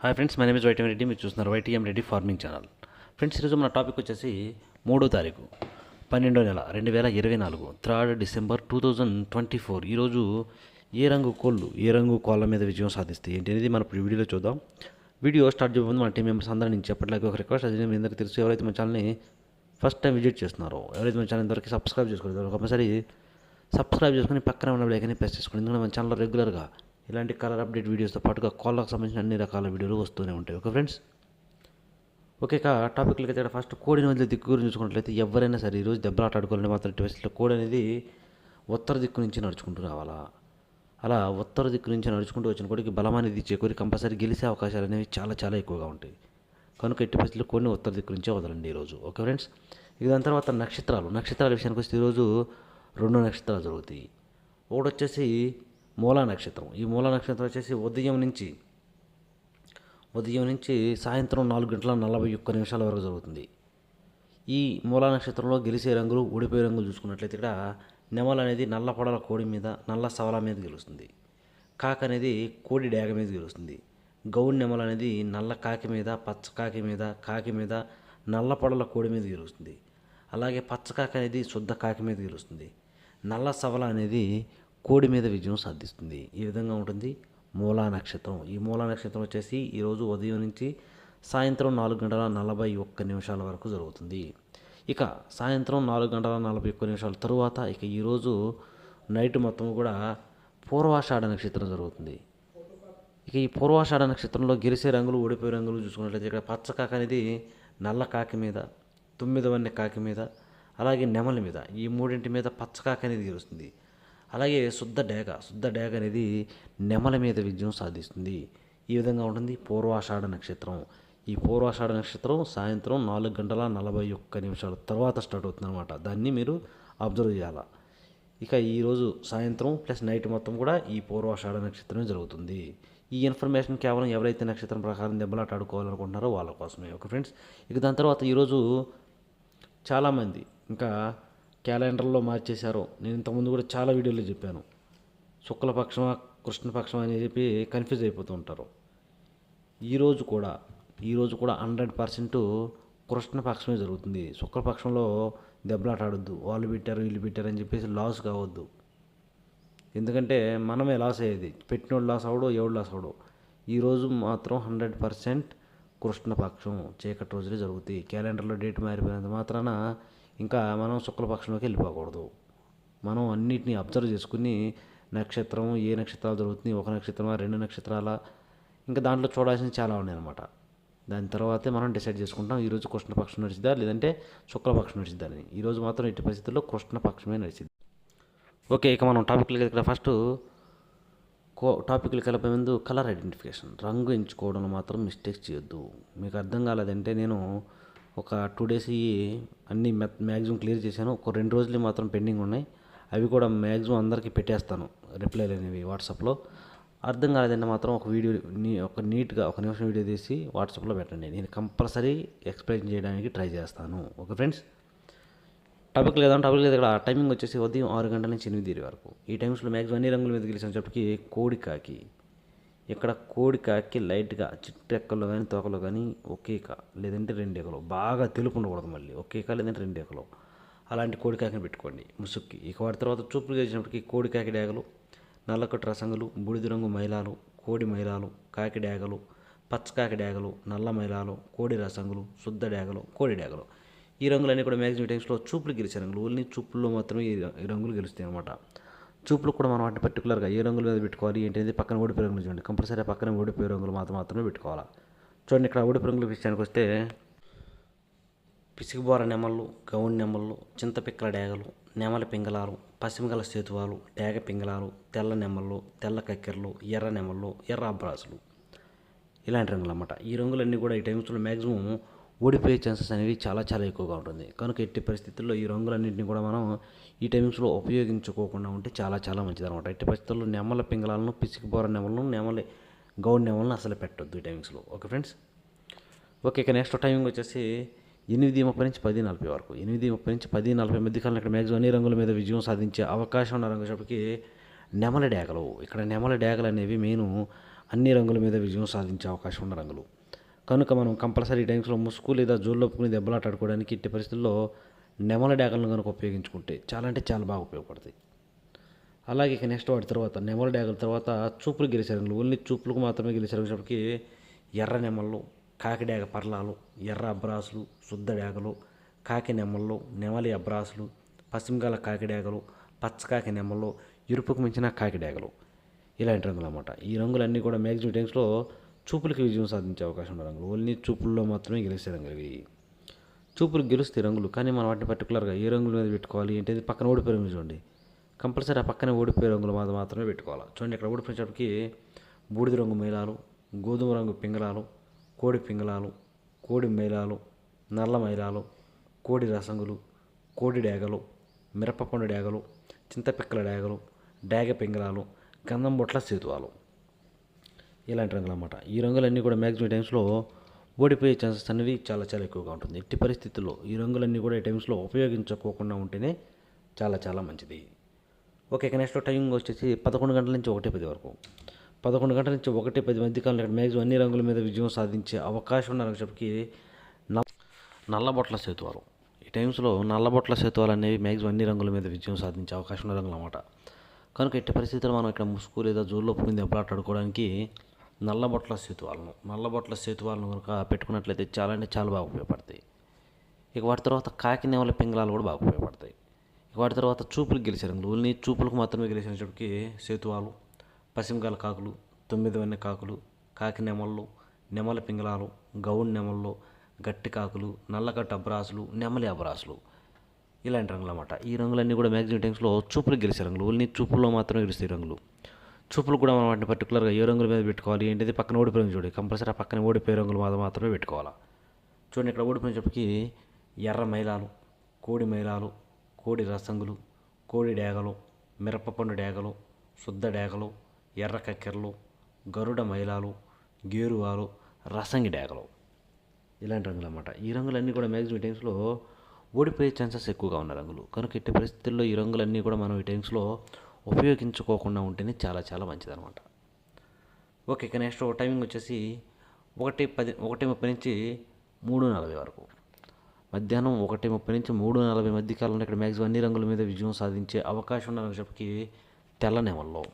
Hi friends, my name is YTM Reddy. మీరు చూస్తున్నారు YTM Reddy farming channel. Friends, ఈరోజు మన టాపిక్ వచ్చేసి 3వ తారీఖు 12వ నెల 2024 3rd December 2024. ఈరోజు ఏ రంగు కోళ్ళ మీద విజయం సాధిస్తాయి ఏంటి అనేది మనం ఇప్పుడు వీడియోలో చూద్దాం. వీడియో స్టార్ట్ చేయబోతుంది మన టీం మెంబర్స్ అందరూ నేను చెప్పట్లేదు ఒక రిక్వెస్ట్. అది మీ అందరికీ తెలుసు. ఎవరైతే మన ఛానల్ని ఫస్ట్ టైం విజిట్ చేస్తున్నారో, ఎవరైతే మన ఛానల్ ఇంతవరకు సబ్స్క్రైబ్ చేసుకోలేదు, ఒకసారి సబ్స్క్రైబ్ చేసుకుని పక్కన ఉన్న బెల్ ప్రెస్ చేసుకోండి. ఎందుకంటే మన ఛానల్లో రెగ్యులర్గా ఇలాంటి కలర్ అప్డేట్ వీడియోస్తో పాటుగా కోళ్ళకు సంబంధించిన అన్ని రకాల వీడియోలు వస్తూనే ఉంటాయి. ఓకే ఫ్రెండ్స్, ఓకే టాపిక్లకి అయితే ఫస్ట్ కోడిని వదిలే దిక్కు గురించి చూసుకున్నట్లయితే ఎవరైనా సరే ఈరోజు దెబ్బలాట ఆడుకోవాలని మాత్రం పరిస్థితిలో కోడి అనేది ఉత్తర దిక్కు నుంచి నడుచుకుంటూ రావాలా. అలా ఉత్తర దిక్కు నుంచి నడుచుకుంటూ వచ్చిన కోడికి బలం అనేది చేకూరి కంపల్సరీ గెలిచే అవకాశాలు అనేవి చాలా చాలా ఎక్కువగా ఉంటాయి. కనుక ఎట్టి పరిస్థితుల్లో కోడిని ఉత్తర దిక్కు నుంచే వదలండి ఈరోజు. ఓకే ఫ్రెండ్స్, ఇక దాని తర్వాత నక్షత్రాల విషయానికి వస్తే ఈరోజు 2 నక్షత్రాలు జరుగుతాయి. ఒకటి వచ్చేసి మూలా నక్షత్రం. ఈ మూలా నక్షత్రం వచ్చేసి ఉదయం నుంచి సాయంత్రం 4:41 వరకు జరుగుతుంది. ఈ మూలా నక్షత్రంలో గెలిచే రంగులు, ఓడిపోయే రంగులు చూసుకున్నట్లయితే ఇక్కడ నెమల అనేది నల్ల పొడల కోడి మీద, నల్ల సవల మీద గెలుస్తుంది. కాకి అనేది కోడి డేగ మీద గెలుస్తుంది. గౌడ్ నెమల అనేది నల్ల కాకి మీద, పచ్చ కాకి మీద నల్ల పొడల కోడి మీద గెలుస్తుంది. అలాగే పచ్చ కాకి అనేది శుద్ధ కాకి మీద గెలుస్తుంది. నల్ల సవల అనేది కోడి మీద విజయం సాధిస్తుంది. ఈ విధంగా ఉంటుంది మూలా నక్షత్రం. ఈ మూలా నక్షత్రం వచ్చేసి ఈరోజు ఉదయం నుంచి సాయంత్రం 4:41 వరకు జరుగుతుంది. ఇక సాయంత్రం 4:41 తరువాత ఇక ఈరోజు నైట్ మొత్తం కూడా పూర్వాషాఢ నక్షత్రం జరుగుతుంది. ఇక ఈ పూర్వాషాఢ నక్షత్రంలో గెలిచే రంగులు, ఓడిపోయే రంగులు చూసుకున్నట్లయితే ఇక్కడ పచ్చ కాకి అనేది నల్ల కాకి మీద, 9 వన్నె కాకి మీద, అలాగే నెమల మీద, ఈ మూడింటి మీద పచ్చ కాకి అనేది గెలుస్తుంది. అలాగే శుద్ధ డేగ అనేది నెమల మీద విజయం సాధిస్తుంది. ఈ విధంగా ఉంటుంది పూర్వాషాఢ నక్షత్రం. ఈ పూర్వాషాఢ నక్షత్రం సాయంత్రం 4:41 తర్వాత స్టార్ట్ అవుతుంది అనమాట. దాన్ని మీరు అబ్జర్వ్ చేయాలి. ఇక ఈరోజు సాయంత్రం ప్లస్ నైట్ మొత్తం కూడా ఈ పూర్వాషాఢ నక్షత్రమే జరుగుతుంది. ఈ ఇన్ఫర్మేషన్ కేవలం ఎవరైతే నక్షత్రం ప్రకారం దెబ్బలాట ఆడుకోవాలనుకుంటున్నారో వాళ్ళ కోసమే. ఓకే ఫ్రెండ్స్, ఇక దాని తర్వాత ఈరోజు చాలామంది ఇంకా క్యాలెండర్లో మార్చేశారు. నేను ఇంతకుముందు కూడా చాలా వీడియోలో చెప్పాను. శుక్లపక్షమా కృష్ణపక్షమా అని చెప్పి కన్ఫ్యూజ్ అయిపోతూ ఉంటారు. ఈరోజు కూడా 100% కృష్ణపక్షమే జరుగుతుంది. శుక్లపక్షంలో దెబ్బలాట ఆడొద్దు. వాళ్ళు పెట్టారు వీళ్ళు పెట్టారు అని చెప్పేసి లాస్ కావద్దు. ఎందుకంటే మనమే లాస్ అయ్యేది. పెట్టినోడు లాస్ అవడు, ఎవడు లాస్ అవడు. ఈరోజు మాత్రం 100% కృష్ణపక్షం చీకటి రోజులే జరుగుతాయి. క్యాలెండర్లో డేట్ మారిపోయినంత మాత్రాన ఇంకా మనం శుక్లపక్షంలోకి వెళ్ళిపోకూడదు. మనం అన్నిటినీ అబ్జర్వ్ చేసుకుని నక్షత్రం ఏ నక్షత్రాలు జరుగుతుంది, ఒక నక్షత్రమా 2 నక్షత్రాల, ఇంకా దాంట్లో చూడాల్సినవి చాలా ఉన్నాయన్నమాట. దాని తర్వాతే మనం డిసైడ్ చేసుకుంటాం ఈరోజు కృష్ణపక్షం నడిచిద్దా లేదంటే శుక్లపక్షం నడిచిద్దా అని. ఈరోజు మాత్రం ఎట్టి పరిస్థితుల్లో కృష్ణపక్షమే నడిచింది. ఓకే, ఇక మనం టాపిక్లకి ఇక్కడ ఫస్ట్ టాపిక్లు కలిపే ముందు కలర్ ఐడెంటిఫికేషన్, రంగు ఎంచుకోవడంలో మాత్రం మిస్టేక్స్ చేయొద్దు. మీకు అర్థం కాలేదంటే నేను ఒక 2 days అన్నీ మ్యాక్సిమం క్లియర్ చేశాను. ఒక 2 రోజులు మాత్రం పెండింగ్ ఉన్నాయి. అవి కూడా మ్యాక్సిమం అందరికీ పెట్టేస్తాను రిప్లైలు అనేవి వాట్సాప్లో. అర్థం కాలేదంటే మాత్రం ఒక నీట్గా 1 నిమిషం వీడియో తీసి వాట్సాప్లో పెట్టండి. నేను కంపల్సరీ ఎక్స్ప్లెయిన్ చేయడానికి ట్రై చేస్తాను. ఓకే ఫ్రెండ్స్, టాపిక్ లేదు ఇక్కడ టైమింగ్ వచ్చేసి ఉదయం 6 గంటల నుంచి 8 వరకు. ఈ టైమ్స్లో మ్యాక్సిమం అన్ని రంగుల మీద గెలిచినప్పటికీ కోడికాకి, ఇక్కడ కోడికాకి లైట్గా చిట్టెక్కలు కానీ తోకలు కానీ ఒకే లేదంటే 2 ఎకలు, బాగా తెలుపు ఉండకూడదు. మళ్ళీ ఒకే లేదంటే 2 ఎకలు అలాంటి కోడికాకిని పెట్టుకోండి ముసుక్కి. ఇక వాటి తర్వాత చూపులు చేసినప్పటికీ కోడికాకి డేగలు, నల్లకట్టు రసంగులు, బూడిద రంగు మైలాలు, కోడి మైలాలు, కాకి డేగలు, పచ్చకాకి డేగలు, నల్ల మైలాలు, కోడి రసంగులు, శుద్ధ డేగలు, కోడి డేగలు. ఈ రంగులన్నీ కూడా మ్యాక్సిమం టైమ్స్లో చూపులు గెలిచే రంగులు. ఓన్లీ చూపుల్లో మాత్రమే ఈ రంగులు గెలుస్తాయి అనమాట. చూపులు కూడా మనం వాటిని పర్టికులర్గా ఏ రంగుల మీద పెట్టుకోవాలి ఏంటనేది పక్కన ఓడిపోయే రంగులు చూడండి. కంపల్సరీ పక్కన ఓడిపోయే రంగులు మాత్రమే పెట్టుకోవాలి. చూడండి, ఇక్కడ ఓడిపోయే రంగుల విషయానికి వస్తే పిసికిబోర నెమళ్ళు, గౌన్ నెమళ్ళు, చింతపిక్కల డేగలు, నెమల పింగళాలు, పసిమిగల సేతువాలు, డేగ పింగళాలు, తెల్ల నెమళ్ళు, తెల్ల కక్కెరలు, ఎర్ర నెమళ్ళు, ఎర్ర అబ్రాసులు, ఇలాంటి రంగులు అన్నమాట. ఈ రంగులన్నీ కూడా ఈ టైమ్స్లో మ్యాక్సిమం ఓడిపోయే ఛాన్సెస్ అనేవి చాలా చాలా ఎక్కువగా ఉంటుంది. కనుక ఎట్టి పరిస్థితుల్లో ఈ రంగులన్నింటినీ కూడా మనం ఈ టైమ్స్లో ఉపయోగించుకోకుండా ఉంటే చాలా చాలా మంచిది అనమాట. ఎట్టి పరిస్థితుల్లో నెమల పింగళాలను, పిసికిబోర నెమలను, గౌడ్ నెమలను అసలు పెట్టొద్దు ఈ టైమ్స్లో. ఓకే ఫ్రెండ్స్, ఓకే ఇక నెక్స్ట్ టైమింగ్ వచ్చేసి 8:30 నుంచి 10:40 వరకు. 8:30 నుంచి 10:40 మధ్య కాలంలో ఇక్కడ మ్యాక్సిమం అన్ని రంగుల మీద విజయం సాధించే అవకాశం ఉన్న రంగు చెప్పి నెమల డేగలు. ఇక్కడ నెమల డేగలు అనేవి మెయిన్ అన్ని రంగుల మీద విజయం సాధించే అవకాశం ఉన్న రంగులు. కనుక మనం కంపల్సరీ టైమ్స్లో ముసుగు లేదా జోళ్ళొప్పుకుని దెబ్బలాట ఆడుకోవడానికి ఇట్టి పరిస్థితుల్లో నెమల డాగలను కనుక ఉపయోగించుకుంటే చాలా అంటే చాలా బాగా ఉపయోగపడతాయి. అలాగే ఇక నెక్స్ట్ వాటి తర్వాత నెమల డాగల తర్వాత చూపులు గెలిచే రంగులు. ఓన్లీ చూపులకు మాత్రమే గెలిచే రంగులకి ఎర్ర నెమళ్ళు, కాకి డాగ పర్లాలు, ఎర్ర అబ్రాసులు, శుద్ధ డాగలు, కాకి నెమళ్ళు, నెమలి అబ్రాసులు, పశ్చిమగాల కాకి డాగలు, పచ్చకాకి నెమళ్ళు, ఎరుపుకు మించిన కాకి డాగలు, ఇలాంటి రంగులు అన్నమాట. ఈ రంగులన్నీ కూడా మ్యాక్సిమం టైమ్స్లో చూపులకి విజయం సాధించే అవకాశం ఉన్న రంగులు. ఓన్లీ చూపుల్లో మాత్రమే గెలిచే రంగులు ఇవి. చూపులకు గెలుస్తాయి రంగులు, కానీ మనం వాటిని పర్టికులర్గా ఏ రంగుల మీద పెట్టుకోవాలి ఏంటంటే పక్కన ఓడిపోయే రంగులు చూడండి. కంపల్సరీ ఆ పక్కనే ఓడిపోయే రంగుల మీద మాత్రమే పెట్టుకోవాలి. చూడండి ఇక్కడ ఓడిపోయేటప్పటికి బూడిద రంగు మైలాలు, గోధుమ రంగు పింగళాలు, కోడి పింగళాలు, కోడి మైలాలు, నల్ల మైలాలు, కోడి రసంగులు, కోడి డాగలు, మిరపపండు డాగలు, చింతపిక్కల డాగలు, డాగ పింగళాలు, గంధం బొట్ల సేతువాలు, ఇలాంటి రంగులు అన్నమాట. ఈ రంగులన్నీ కూడా మ్యాక్సిమం టైమ్స్లో ఓడిపోయే ఛాన్సెస్ అనేవి చాలా చాలా ఎక్కువగా ఉంటుంది. ఎట్టి పరిస్థితుల్లో ఈ రంగులన్నీ కూడా ఈ టైమ్స్లో ఉపయోగించుకోకుండా ఉంటేనే చాలా చాలా మంచిది. ఓకే, ఇక నెక్స్ట్ టైమింగ్ వచ్చేసి 11 గంటల నుంచి 1:10 వరకు. 11 గంటల నుంచి 1:10 మధ్య కాలంలో ఇక్కడ మ్యాక్సిమం అన్ని రంగుల మీద విజయం సాధించే అవకాశం ఉన్న రంగులకి నల్లబొట్ల సేతువాలు. ఈ టైమ్స్లో నల్లబొట్ల సేతువాలు అనేవి మ్యాక్సిమం అన్ని రంగుల మీద విజయం సాధించే అవకాశం ఉన్న రంగులు అన్నమాట. కనుక ఎట్టి పరిస్థితుల్లో మనం ఇక్కడ ముసుగు లేదా జోల్లో పోయి దెబ్బలాట ఆడుకోవడానికి నల్లబొట్ల సేతువాలను కనుక పెట్టుకున్నట్లయితే చాలా అంటే చాలా బాగా ఉపయోగపడతాయి. ఇక వాటి తర్వాత కాకి నెమల పింగళాలు కూడా బాగా ఉపయోగపడతాయి. ఇక వాటి తర్వాత చూపులకు గెలిచే రంగులు. ఓన్లీ చూపులకు మాత్రమే గెలిచినప్పటికీ సేతువాలు, పశ్చిమగాల కాకులు, 9 వన్నె కాకులు, కాకి నెమళ్ళు, నెమల పింగళాలు, గౌన్ నెమళ్ళు, గట్టి కాకులు, నల్లకట్టు అబ్రాసులు, నెమలి అబ్రాసులు, ఇలాంటి రంగులు అన్నమాట. ఈ రంగులన్నీ కూడా మ్యాక్సిమం టైమ్స్లో చూపులకు గెలిచే రంగులు. ఓన్లీ చూపుల్లో మాత్రమే గెలుస్తాయి రంగులు. చూపులు కూడా మనం వాటిని పర్టికులర్గా ఏ రంగుల మీద పెట్టుకోవాలి ఏంటిది పక్కన ఓడిపోయి రంగు చూడండి. కంపల్సరీ ఆ పక్కన ఓడిపోయే రంగులు మాత్రమే పెట్టుకోవాలి. చూడండి ఇక్కడ ఓడిపోయినప్పటికీ ఎర్ర మైలాలు, కోడి మైలాలు, కోడి రసంగులు, కోడి డాగలు, మిరపపండు డాగలు, శుద్ధ డాగలు, ఎర్ర కక్కెరలు, గరుడ మైలాలు, గేరువాలు, రసంగి డాగలు, ఇలాంటి రంగులు అన్నమాట. ఈ రంగులన్నీ కూడా మ్యాక్సిమం టైమ్స్లో ఓడిపోయే ఛాన్సెస్ ఎక్కువగా ఉన్న రంగులు. కనుక ఎట్టి పరిస్థితుల్లో ఈ రంగులన్నీ కూడా మనం ఈ టైమ్స్లో ఉపయోగించుకోకుండా ఉంటేనే చాలా చాలా మంచిదన్నమాట. ఓకే, ఇక నెక్స్ట్ టైమింగ్ వచ్చేసి 1:30 నుంచి 3:40 వరకు. మధ్యాహ్నం 1:30 నుంచి 3:40 మధ్య కాలంలో ఇక్కడ మ్యాక్సిమం అన్ని రంగుల మీద విజయం సాధించే అవకాశం ఉన్న రంగులకి తెల్ల నెమల్లో.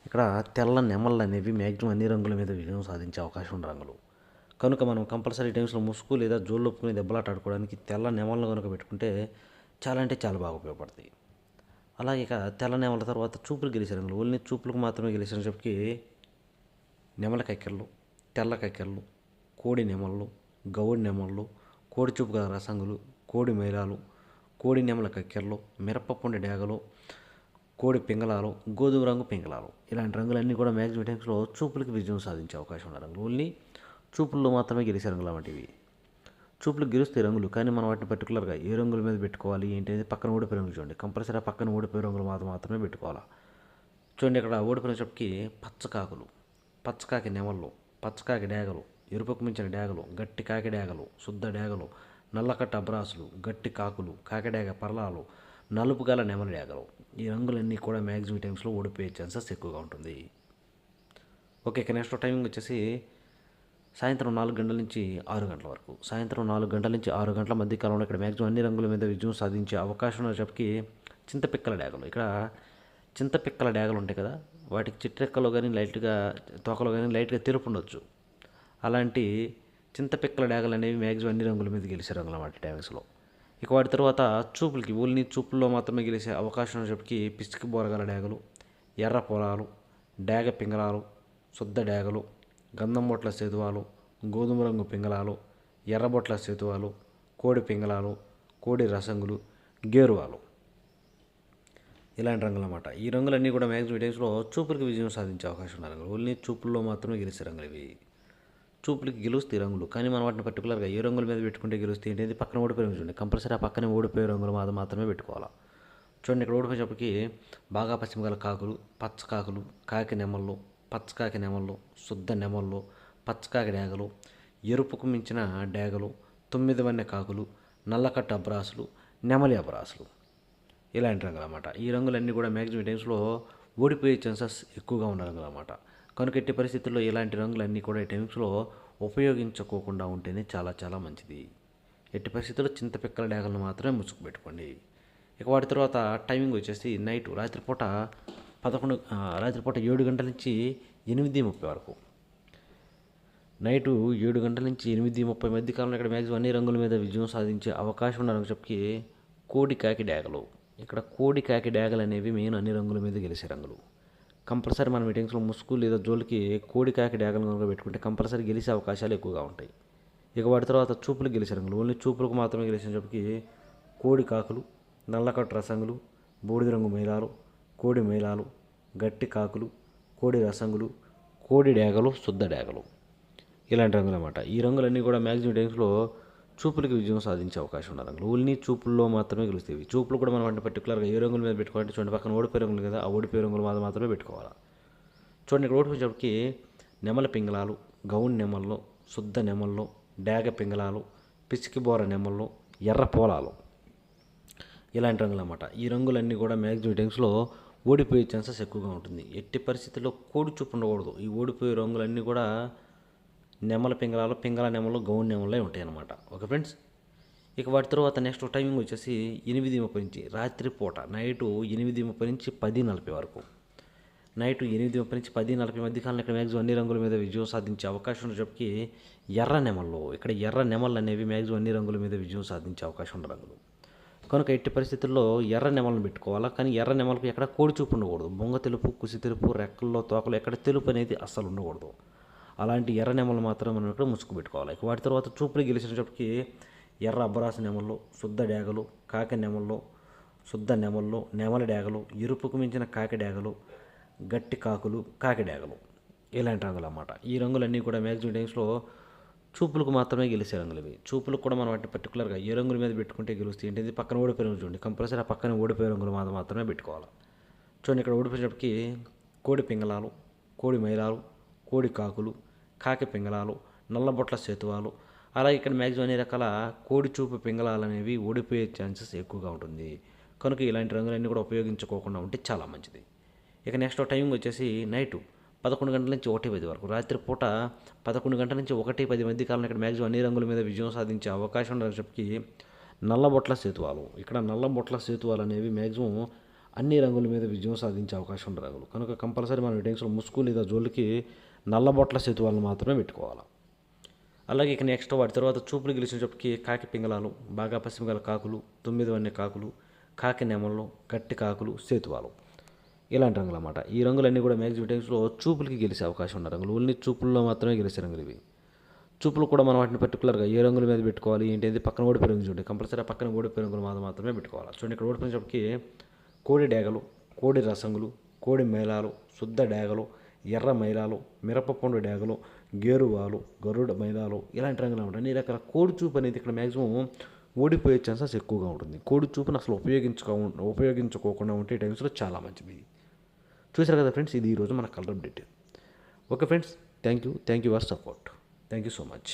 ఇక్కడ తెల్ల నెమళ్ళు అనేవి మ్యాక్సిమం అన్ని రంగుల మీద విజయం సాధించే అవకాశం ఉన్న రంగులు. కనుక మనం కంపల్సరీ టైమ్స్లో ముసుగు లేదా జోళ్ళొప్పుకుని దెబ్బలాట ఆడుకోవడానికి తెల్ల నెమళ్ళను కనుక పెట్టుకుంటే చాలా అంటే చాలా బాగా ఉపయోగపడతాయి. అలాగే ఇక తెల్ల నెమల తర్వాత చూపులు గెలిచే రంగులు. ఓన్లీ చూపులకు మాత్రమే గెలిచిన చెప్పి నెమల కక్కెరలు, తెల్ల కక్కెరలు, కోడి నెమళ్ళు, గౌడి నెమళ్ళు, కోడి చూపు గల రసంగులు, కోడి మైలాలు, కోడి నెమల కక్కెరలు, మిరపపండు డాగలు, కోడి పింగళాలు, గోధుమ రంగు పింగళాలు, ఇలాంటి రంగులన్నీ కూడా మ్యాక్సిమం టైమ్స్లో చూపులకు విజయం సాధించే అవకాశం ఉన్న రంగులు. ఓన్లీ చూపుల్లో మాత్రమే గెలిచే రంగులు వంటివి. చూపులకు గెలుస్తాయి రంగులు, కానీ మనం వాటిని పర్టికులర్గా ఏ రంగుల మీద పెట్టుకోవాలి ఏంటి అనేది పక్కన ఓడిపోయే రంగులు చూడండి. కంపల్సరీ ఆ పక్కన ఓడిపోయే రంగులు మాత్రమే పెట్టుకోవాలి. చూడండి ఇక్కడ ఓడిపోయినప్పటికీ పచ్చకాకులు, పచ్చకాకి నెమళ్ళు, పచ్చకాకి డాగలు, ఎరుపుకు మించిన డాగలు, గట్టి కాకి డాగలు, శుద్ధ డాగలు, నల్లకట్ట అబ్రాసులు, గట్టి కాకులు, కాకిడాగ పర్లాలు, నలుపు గల నెమలి డాగలు, ఈ రంగులన్నీ కూడా మ్యాక్సిమం టైమ్స్లో ఓడిపోయే ఛాన్సెస్ ఎక్కువగా ఉంటుంది. ఓకే, ఇక నెక్స్ట్ టైమింగ్ వచ్చేసి సాయంత్రం 4 గంటల నుంచి 6 గంటల వరకు. సాయంత్రం 4 గంటల నుంచి 6 గంటల మధ్య కాలంలో ఇక్కడ మ్యాక్సిమం అన్ని రంగుల మీద విజయం సాధించే అవకాశం ఉన్నప్పటికీ చింతపిక్కల డాగలు. ఇక్కడ చింతపిక్కల డాగలు ఉంటాయి కదా, వాటికి చిట్రెక్కలో కానీ లైట్గా తోకలో కానీ లైట్గా తెలుపు ఉండొచ్చు. అలాంటి చింతపిక్కల డాగలు అనేవి మ్యాక్సిమం అన్ని రంగుల మీద గెలిచే రంగులు అన్నమాట డాగస్లో. ఇక వాటి తర్వాత చూపులకి ఓన్లీ చూపుల్లో మాత్రమే గెలిచే అవకాశం ఉన్నప్పటికీ పిసికి బోరగల డాగలు, ఎర్ర పొలాలు, డాగ పింగళాలు, శుద్ధ డాగలు, గంధం బొట్ల సేతువాలు, గోధుమ రంగు పింగళాలు, ఎర్రబొట్ల సేతువాలు, కోడి పింగళాలు, కోడి రసంగులు, గేరువాలు, ఇలాంటి రంగులు అన్నమాట. ఈ రంగులన్నీ కూడా మ్యాక్సిమం టైమ్స్లో చూపులకి విజయం సాధించే అవకాశం ఉన్న రంగులు. ఓన్లీ చూపుల్లో మాత్రమే గెలిచే రంగులు ఇవి. చూపులకి గెలుస్తాయి రంగులు, కానీ మనం వాటిని పర్టికులర్గా ఏ రంగుల మీద పెట్టుకుంటే గెలుస్తాయి ఏంటి పక్కన ఓడిపోయే రంగు చూడండి. కంపల్సరీ ఆ పక్కనే ఓడిపోయే రంగులు మాత్రమే పెట్టుకోవాలి. చూడండి ఇక్కడ ఓడిపోయేటప్పటికి బాగా పశ్చిమగల కాకులు, పచ్చకాకులు, కాకి నెమళ్ళు, పచ్చకాకి నెమళ్ళు, శుద్ధ నెమళ్ళు, పచ్చకాకి డాగలు, ఎరుపుకు మించిన డాగలు, 9 వన్నె కాకులు, నల్లకట్ట అబ్రాసులు, నెమలి అబ్రాసులు, ఇలాంటి రంగులు అన్నమాట. ఈ రంగులన్నీ కూడా మ్యాక్సిమం టైమ్స్లో ఓడిపోయే ఛాన్సెస్ ఎక్కువగా ఉన్న రంగులు అన్నమాట. కనుక ఎట్టి పరిస్థితుల్లో ఇలాంటి రంగులన్నీ కూడా ఈ టైమ్స్లో ఉపయోగించుకోకుండా ఉంటేనే చాలా చాలా మంచిది. ఎట్టి పరిస్థితుల్లో చింతపిక్కల డేగలను మాత్రమే ముసుగు పెట్టుకోండి. ఇక వాటి తర్వాత టైమింగ్ వచ్చేసి నైట్ రాత్రిపూట 7 గంటల నుంచి 8:30 వరకు. నైటు 7 గంటల నుంచి 8:30 మధ్య కాలంలో ఇక్కడ మ్యాక్సిమం అన్ని రంగుల మీద విజయం సాధించే అవకాశం ఉన్న చెప్పి కోడి కాకి డేగలు. ఇక్కడ కోడి కాకి డేగలు అనేవి మెయిన్ అన్ని రంగుల మీద గెలిచే రంగులు. కంపల్సరీ మన మీటింగ్స్లో ముసుగు లేదా జోలికి కోడి కాకి డేగలు కనుక పెట్టుకుంటే కంపల్సరీ గెలిచే అవకాశాలు ఎక్కువగా ఉంటాయి. ఇక వాటి తర్వాత చూపులకు గెలిచే రంగులు, ఓన్లీ చూపులకు మాత్రమే గెలిచేటప్పటికి కోడి కాకులు, నల్లకట్టు రసంగులు, బూడిద రంగు మైలాలు, కోడి మైలాలు, గట్టి కాకులు, కోడి రసంగులు, కోడి డేగలు, శుద్ధ డేగలు, ఇలాంటి రంగులు అన్నమాట. ఈ రంగులన్నీ కూడా మ్యాక్సిమం టైమ్స్లో చూపులకి విజయం సాధించే అవకాశం ఉన్న రంగులు. ఓన్లీ చూపుల్లో మాత్రమే గెలుస్తాయి. చూపులు కూడా మనం అంటే పర్టికులర్గా ఏ రంగుల మీద పెట్టుకోవాలంటే చూడండి, పక్కన ఓడిపోయే రంగులు కదా, ఆ ఓడిపోయే రంగులు మాత్రమే పెట్టుకోవాలి. చూడండి, ఇక్కడ ఓడిపోయేటప్పటికి నెమల పింగళాలు, గౌన్ నెమల్లో, శుద్ధ నెమల్లో, డేగ పింగళాలు, పిచ్చికి బోర నెమల్లో, ఎర్ర పోలాలు, ఇలాంటి రంగులు అన్నమాట. ఈ రంగులన్నీ కూడా మ్యాక్సిమం టైమ్స్లో ఓడిపోయే ఛాన్సెస్ ఎక్కువగా ఉంటుంది. ఎట్టి పరిస్థితుల్లో కోడి చూపు ఉండకూడదు. ఈ ఓడిపోయే రంగులన్నీ కూడా నెమల పింగళాలు, పింగళ నెమలు, గౌన్ నెమలే ఉంటాయి అన్నమాట. Okay friends. ఇక వాటి తర్వాత నెక్స్ట్ టైమింగ్ వచ్చేసి 8:30 నుంచి రాత్రిపూట నైటు 8:30 నుంచి 10:40 వరకు. నైటు 8:30 నుంచి 10:40 మధ్య కాలంలో ఇక్కడ మ్యాక్సిమం అన్ని రంగుల మీద విజయం సాధించే అవకాశం ఉన్నప్పటికీ ఎర్ర నెమల్లో, ఇక్కడ ఎర్ర నెమళ్ళు అనేవి మ్యాక్సిమం అన్ని రంగుల మీద విజయం సాధించే అవకాశం ఉన్న రంగులు. కనుక ఎట్టి పరిస్థితుల్లో ఎర్ర నెమలను పెట్టుకోవాలా. కానీ ఎర్ర నెమలకు ఎక్కడ కోడి చూపు ఉండకూడదు. బొంగ తెలుపు, కుసి తెలుపు, రెక్కల్లో తోకలు ఎక్కడ తెలుపు అనేది అస్సలు ఉండకూడదు. అలాంటి ఎర్ర నెమలు మాత్రం మనం ఇక్కడ ముసుగు పెట్టుకోవాలి. ఇక వాటి తర్వాత చూపులు గెలిచినప్పటికీ ఎర్ర అబ్బరాసు నెమల్లో, శుద్ధ డేగలు, కాకి నెమల్లో, శుద్ధ నెమల్లో, నెమల డేగలు, ఎరుపుకు మించిన కాకి డేగలు, గట్టి కాకులు, కాకి డేగలు, ఇలాంటి రంగులు అన్నమాట. ఈ రంగులన్నీ కూడా మ్యాక్సిమం టైమ్స్లో చూపులకు మాత్రమే గెలిచే రంగులు ఇవి. చూపులకు కూడా మనం వాటిని పర్టికులర్గా ఏ రంగుల మీద పెట్టుకుంటే గెలుస్తాయి ఏంటి, పక్కన ఓడిపోయే రంగులు చూడండి, కంపల్సరీ ఆ పక్కన ఓడిపోయే రంగులు మాత్రమే పెట్టుకోవాలి. చూడండి, ఇక్కడ ఓడిపోయేటప్పటికి కోడి పింగళాలు, కోడి మైలాలు, కోడి కాకులు, కాకి పింగళాలు, నల్లబొట్ల సేతువాలు, అలాగే ఇక్కడ మ్యాక్సిమం అన్ని రకాల కోడి చూపు పింగళాలు అనేవి ఓడిపోయే ఛాన్సెస్ ఎక్కువగా ఉంటుంది. కనుక ఇలాంటి రంగులన్నీ కూడా ఉపయోగించుకోకుండా ఉంటే చాలా మంచిది. ఇక నెక్స్ట్ టైమింగ్ వచ్చేసి నైటు 11 గంటల నుంచి 1:10 వరకు. రాత్రిపూట 11 గంటల నుంచి 1:10 మధ్య కాలంలో ఇక్కడ మ్యాక్సిమం అన్ని రంగుల మీద విజయం సాధించే అవకాశం ఉన్నప్పటికీ నల్లబొట్ల సేతువాలు, ఇక్కడ నల్లబొట్ల సేతువాలు అనేవి మ్యాక్సిమం అన్ని రంగుల మీద విజయం సాధించే అవకాశం ఉన్న రంగులు. కనుక కంపల్సరీ మనం టైమ్స్లో ముసుగు లేదా జోలికి నల్లబొట్ల సేతువాలను మాత్రమే పెట్టుకోవాలి. అలాగే ఇక నెక్స్ట్ వాటి తర్వాత చూపులు గెలిచినప్పటికీ కాకి పింగళాలు, బాగా పసిమిగల కాకులు, 9 వన్నె కాకులు, కాకి నెమళ్ళు, గట్టి కాకులు, సేతువాలు, ఇలాంటి రంగులు అన్నమాట. ఈ రంగులన్నీ కూడా మ్యాక్సిమం టైమ్స్లో చూపులకి గెలిచే అవకాశం ఉన్న రంగులు. ఓన్లీ చూపుల్లో మాత్రమే గెలిచే రంగులు ఇవి. చూపులు కూడా మనం వాటిని పర్టికులర్గా ఏ రంగుల మీద పెట్టుకోవాలి ఏంటి, పక్కన ఓడిపోయే రంగులు చూడండి, కంపల్సరీ ఆ పక్కన ఓడిపోయే రంగులు మాత్రమే పెట్టుకోవాలి. చూడండి, ఇక్కడ ఓడిపోయినప్పటికీ కోడి డేగలు, కోడి రసంగులు, కోడి మైలాలు, శుద్ధ డేగలు, ఎర్ర మైలాలు, మిరపపండు డేగలు, గేరువాలు, గరుడ మైలాలు, ఇలాంటి రంగులు అన్నమాట. అన్ని రకాల కోడి చూపు అనేది ఇక్కడ మ్యాక్సిమం ఓడిపోయే ఛాన్సెస్ ఎక్కువగా ఉంటుంది. కోడి చూపును అసలు ఉపయోగించుకోకుండా ఉంటే టైమ్స్లో చాలా మంచిది. చూసారు కదా ఫ్రెండ్స్, ఇది ఈరోజు మన colour update. Okay friends, thank you for support. Thank you so much.